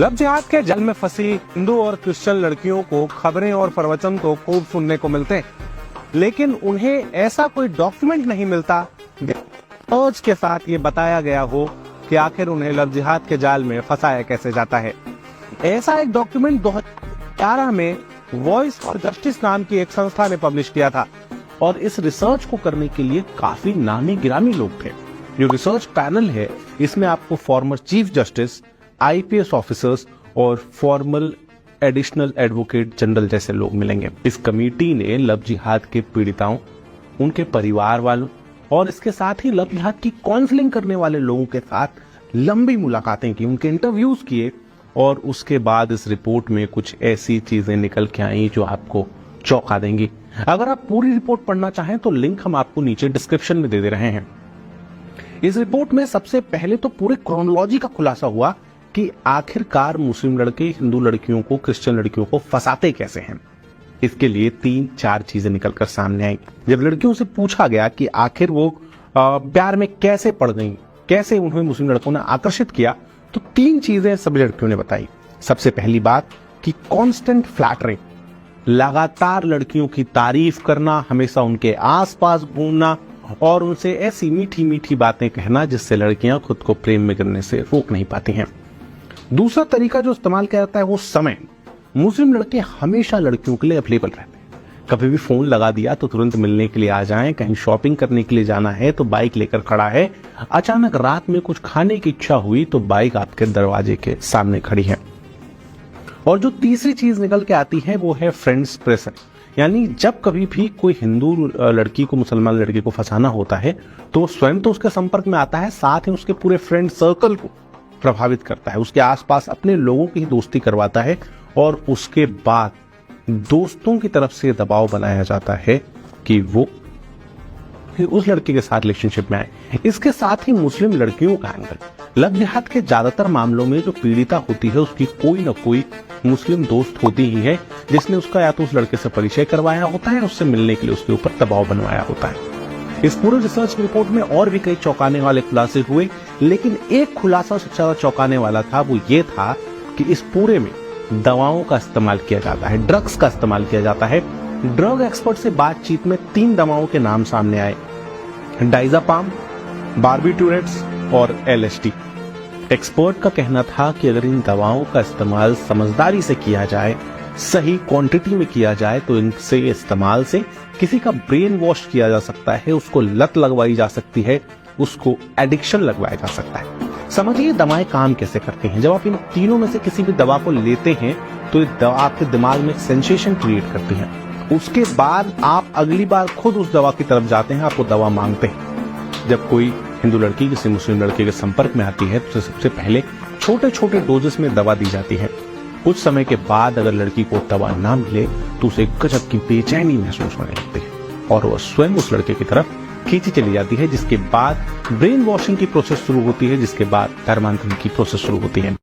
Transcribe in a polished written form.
Love जिहाद के जल में फंसी हिंदू और क्रिश्चियन लड़कियों को खबरें और प्रवचन तो खूब सुनने को मिलते हैं, लेकिन उन्हें ऐसा कोई डॉक्यूमेंट नहीं मिलता रिसर्च के साथ ये बताया गया हो कि आखिर उन्हें लव जिहाद के जाल में फंसाया कैसे जाता है। ऐसा एक डॉक्यूमेंट 2011 में वॉइस फॉर जस्टिस नाम की एक संस्था ने पब्लिश किया था और इस रिसर्च को करने के लिए काफी नामी गिरामी लोग थे। जो रिसर्च पैनल है इसमें आपको former chief justice, IPS officers और फॉर्मल एडिशनल एडवोकेट जनरल जैसे लोग मिलेंगे। इस कमेटी ने लव जिहाद के पीड़िताओं, उनके परिवार वालों और इसके साथ ही लव जिहाद की काउंसलिंग करने वाले लोगों के साथ लंबी मुलाकातें की, उनके इंटरव्यूज किए और उसके बाद इस रिपोर्ट में कुछ ऐसी चीजें निकल के आई जो आपको चौंका देंगी। अगर आप पूरी रिपोर्ट पढ़ना चाहें तो लिंक हम आपको नीचे डिस्क्रिप्शन में दे रहे हैं। इस रिपोर्ट में सबसे पहले तो पूरे क्रोनोलॉजी का खुलासा हुआ कि आखिरकार मुस्लिम लड़के हिंदू लड़कियों को, क्रिश्चियन लड़कियों को फंसाते कैसे हैं। इसके लिए 3-4 चीजें निकलकर सामने आई। जब लड़कियों से पूछा गया कि आखिर वो प्यार में कैसे पड़ गई, कैसे उन्हें मुस्लिम लड़कों ने आकर्षित किया, तो 3 चीजें सभी लड़कियों ने बताई। सबसे पहली बात कि कांस्टेंट फ्लैटरिंग, लगातार लड़कियों की तारीफ करना, हमेशा उनके आसपास घूमना और उनसे ऐसी मीठी मीठी बातें कहना जिससे लड़कियां खुद को प्रेम में गिरने से रोक नहीं पाती हैं। दूसरा तरीका जो इस्तेमाल किया जाता है वो समय। मुस्लिम लड़के हमेशा लड़कियों के लिए अवेलेबल रहते हैं। कभी भी फोन लगा दिया तो तुरंत मिलने के लिए आ जाएं, कहीं शॉपिंग करने के लिए जाना है तो बाइक लेकर खड़ा है, अचानक रात में कुछ खाने की इच्छा हुई तो बाइक आपके दरवाजे के सामने खड़ी है। और जो तीसरी चीज निकल के आती है वो है फ्रेंड्स प्रेशर, यानी जब कभी भी कोई हिंदू लड़की को मुसलमान लड़की को फंसाना होता है तो स्वयं तो उसके संपर्क में आता है, साथ ही उसके पूरे फ्रेंड सर्कल को प्रभावित करता है, उसके आसपास अपने लोगों की दोस्ती करवाता है और उसके बाद दोस्तों की तरफ से दबाव बनाया जाता है कि वो उस लड़के के साथ रिलेशनशिप में आए। इसके साथ ही मुस्लिम लड़कियों का एंगल, लव जिहाद के ज्यादातर मामलों में जो पीड़िता होती है उसकी कोई ना कोई मुस्लिम दोस्त होती ही है जिसने उसका या तो उस लड़के से परिचय करवाया होता है, उससे मिलने के लिए उसके ऊपर दबाव बनवाया होता है। इस पूरे रिसर्च रिपोर्ट में और भी कई चौंकाने वाले खुलासे हुए, लेकिन एक खुलासा सबसे ज्यादा चौंकाने वाला था, वो ये था कि इस पूरे में दवाओं का इस्तेमाल किया जाता है, ड्रग्स का इस्तेमाल किया जाता है। ड्रग एक्सपर्ट से बातचीत में 3 दवाओं के नाम सामने आए, डाइजापाम, बार्बिटूरेट्स और एलएसडी। एक्सपर्ट का कहना था कि अगर इन दवाओं का इस्तेमाल समझदारी से किया जाए, सही क्वांटिटी में किया जाए तो इनसे इस्तेमाल से किसी का ब्रेन वॉश किया जा सकता है, उसको लत लगवाई जा सकती है, उसको एडिक्शन लगवाया जा सकता है। समझिए दवाएं काम कैसे करती हैं। जब आप इन तीनों में से किसी भी दवा को लेते हैं तो ये दवा आपके दिमाग में एक सेंसेशन क्रिएट करती है। उसके बाद आप अगली बार खुद उस दवा की तरफ जाते हैं, आपको दवा मांगते हैं। जब कोई हिंदू लड़की किसी मुस्लिम लड़के के संपर्क में आती है तो सबसे पहले छोटे छोटे डोजेस में दवा दी जाती है। कुछ समय के बाद अगर लड़की को दवा ना मिले तो उसे गजब की बेचैनी महसूस होने लगती है और वह स्वयं उस लड़के की तरफ खींची चली जाती है, जिसके बाद ब्रेन वॉशिंग की प्रोसेस शुरू होती है, जिसके बाद धर्मांतरण की प्रोसेस शुरू होती है।